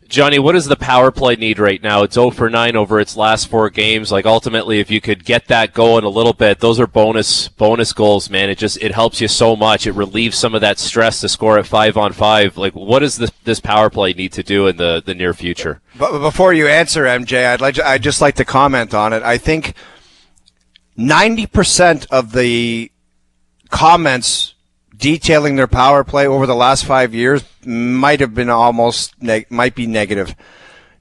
Johnny, what does the power play need right now? It's 0 for 9 over its last 4 games. Like, ultimately, if you could get that going a little bit, those are bonus goals, man. It helps you so much. It relieves some of that stress to score at 5-on-5. Like, what does this power play need to do in the near future? But before you answer, MJ, I'd just like to comment on it. I think 90% of the comments detailing their power play over the last 5 years might have been might be negative.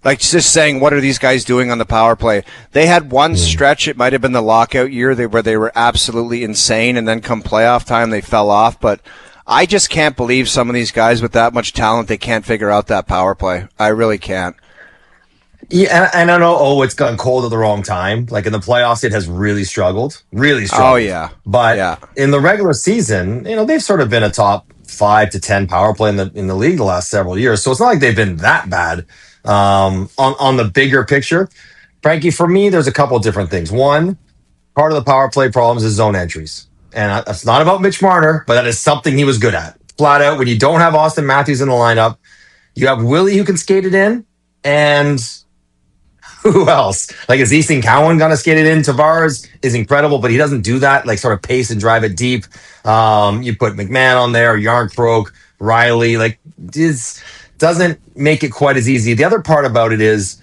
Like, just saying, what are these guys doing on the power play? They had one stretch, it might have been the lockout year, where they were absolutely insane, and then come playoff time, they fell off. But I just can't believe some of these guys with that much talent, they can't figure out that power play. I really can't. Yeah, and I know, it's gotten cold at the wrong time. Like, in the playoffs, it has really struggled. Oh, yeah. But in the regular season, they've sort of been a top 5 to 10 power play in the league the last several years. So it's not like they've been that bad on the bigger picture. Frankie, for me, there's a couple of different things. One, part of the power play problems is zone entries. And it's not about Mitch Marner, but that is something he was good at. Flat out, when you don't have Austin Matthews in the lineup, you have Willie who can skate it in, and who else? Like, is Easton Cowan going to skate it in? Tavares is incredible, but he doesn't do that, like, sort of pace and drive it deep. You put McMahon on there, Yarncroke, Riley. Like, this doesn't make it quite as easy. The other part about it is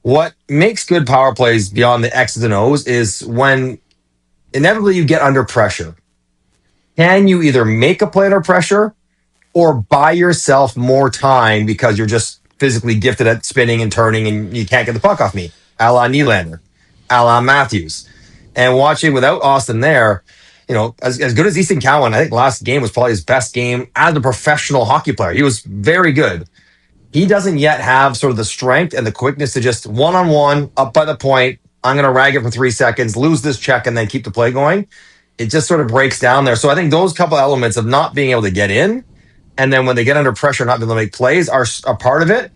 what makes good power plays beyond the X's and O's is when inevitably you get under pressure. Can you either make a play under pressure or buy yourself more time because you're just physically gifted at spinning and turning and you can't get the puck off me, a la Nylander, a la Matthews. And watching without Austin there, as good as Easton Cowan, I think last game was probably his best game as a professional hockey player. He was very good. He doesn't yet have sort of the strength and the quickness to just one-on-one, up by the point, I'm going to rag it for 3 seconds, lose this check, and then keep the play going. It just sort of breaks down there. So I think those couple elements of not being able to get in, and then when they get under pressure, not being able to make plays are a part of it.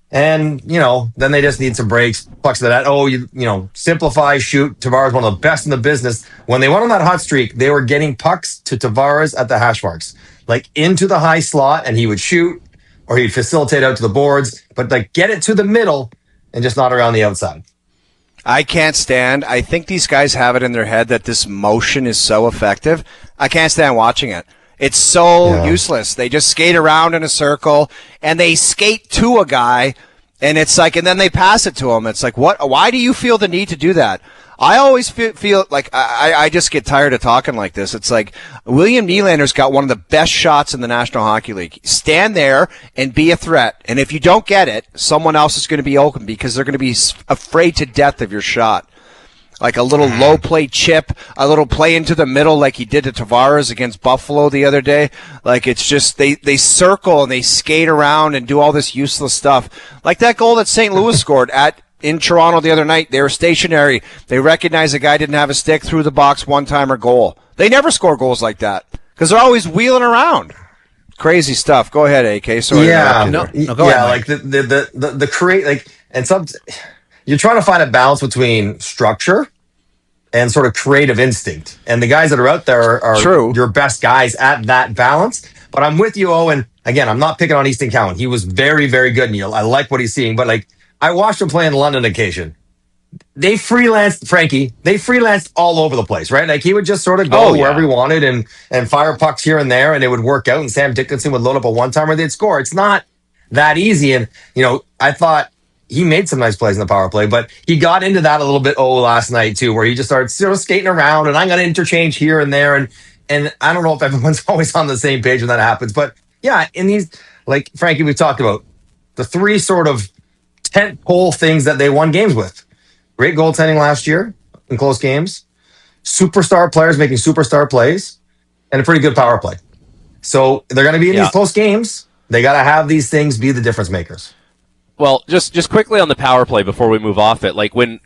And, then they just need some breaks. Pucks to that. Simplify, shoot. Tavares, one of the best in the business. When they went on that hot streak, they were getting pucks to Tavares at the hash marks, like into the high slot, and he would shoot or he'd facilitate out to the boards, but like get it to the middle and just not around the outside. I can't stand. I think these guys have it in their head that this motion is so effective. I can't stand watching it. It's so useless. They just skate around in a circle, and they skate to a guy, and it's like, and then they pass it to him. It's like, what? Why do you feel the need to do that? I always feel like I just get tired of talking like this. It's like William Nylander's got one of the best shots in the National Hockey League. Stand there and be a threat, and if you don't get it, someone else is going to be open because they're going to be afraid to death of your shot. Like a little low play chip, a little play into the middle like he did to Tavares against Buffalo the other day. Like, it's just they circle and they skate around and do all this useless stuff. Like that goal that St. Louis scored in Toronto the other night. They were stationary. They recognized the guy didn't have a stick, through the box, one-timer goal. They never score goals like that because they're always wheeling around. Crazy stuff. Go ahead, AK. Sorry. Yeah, go ahead, like the create, like, and some. You're trying to find a balance between structure and sort of creative instinct. And the guys that are out there are your best guys at that balance. But I'm with you, Owen. Again, I'm not picking on Easton Cowan. He was very, very good, Neil. I like what he's seeing. But, like, I watched him play in London occasion. They freelanced all over the place, right? Like, he would just sort of go wherever he wanted and fire pucks here and there, and it would work out. And Sam Dickinson would load up a one-timer, they'd score. It's not that easy. And, I thought he made some nice plays in the power play, but he got into that a little bit last night too, where he just started sort of skating around and I'm going to interchange here and there. And I don't know if everyone's always on the same page when that happens, but yeah, in these, like Frankie, we've talked about the 3 sort of tent pole things that they won games with. Great goaltending last year in close games, superstar players making superstar plays, and a pretty good power play. So they're going to be in these close games. They got to have these things be the difference makers. Well, just quickly on the power play before we move off it, like I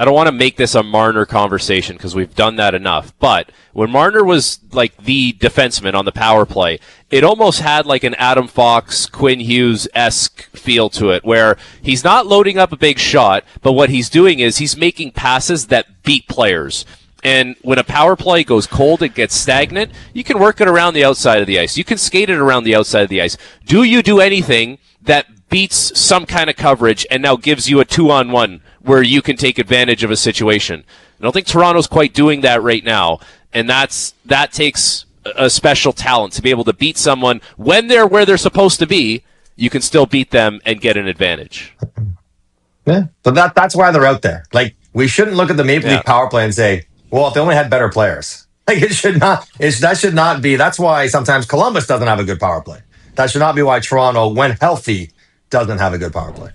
don't want to make this a Marner conversation because we've done that enough, but when Marner was like the defenseman on the power play, it almost had like an Adam Fox, Quinn Hughes-esque feel to it, where he's not loading up a big shot, but what he's doing is he's making passes that beat players. And when a power play goes cold, it gets stagnant, you can work it around the outside of the ice. You can skate it around the outside of the ice. Do you do anything that beats some kind of coverage and now gives you a 2-on-1 where you can take advantage of a situation. I don't think Toronto's quite doing that right now, and that takes a special talent to be able to beat someone when they're where they're supposed to be. You can still beat them and get an advantage. Yeah, so that's why they're out there. Like, we shouldn't look at the Maple Leaf power play and say, well, if they only had better players. Like, it should not. That should not be. That's why sometimes Columbus doesn't have a good power play. That should not be why Toronto, when healthy, doesn't have a good power play.